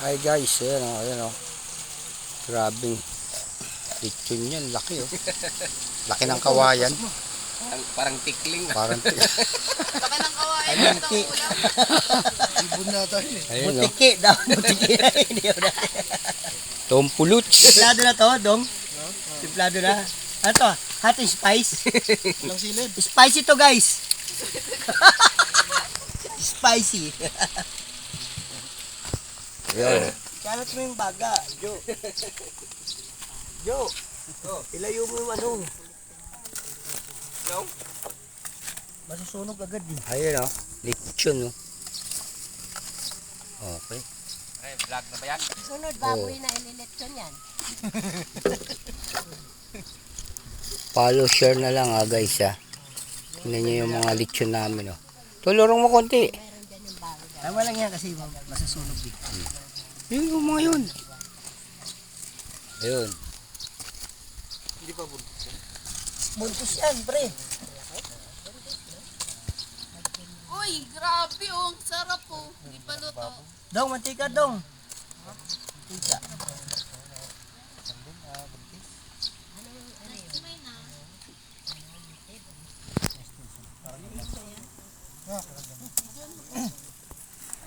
Hi guys, ayan o, ayan o. Grabing lechon yan, laki o. Laki ng kawayan. Parang tikling. Parang Laki ng kawain. Ay, Ito munti. ang ulam. Ibon na tayo eh. ayun o. Butiki daw. Butiki na. Hindi yun na. Tompuluts. Timplado na to, Dong. Timplado na. Ano to? Hot and spice. Walang silid. Spicy to, guys. Spicy. Ayan. Kalat mo yung baga, Jo. Jo. Ilayo mo yung ano. Ikaw? Masusunog agad eh. Ayun o, lechon o. Okay. Ay, vlog na ba yan? Sunod, baboy na ililitsyon yan. Follow, share na lang ha guys ha. Tingnan nyo yung mga lechon namin o. Tulurong mo konti. Meron dyan yung baboy. Tama lang yan kasi masusunog eh. Yun yung mga yun. Ayun. Hindi pa buntis yan. Buntis yan, pre. Uy, grabe oh. Ang sarap oh. Hindi pa luto. Dong, mantika, Dong. Mantika.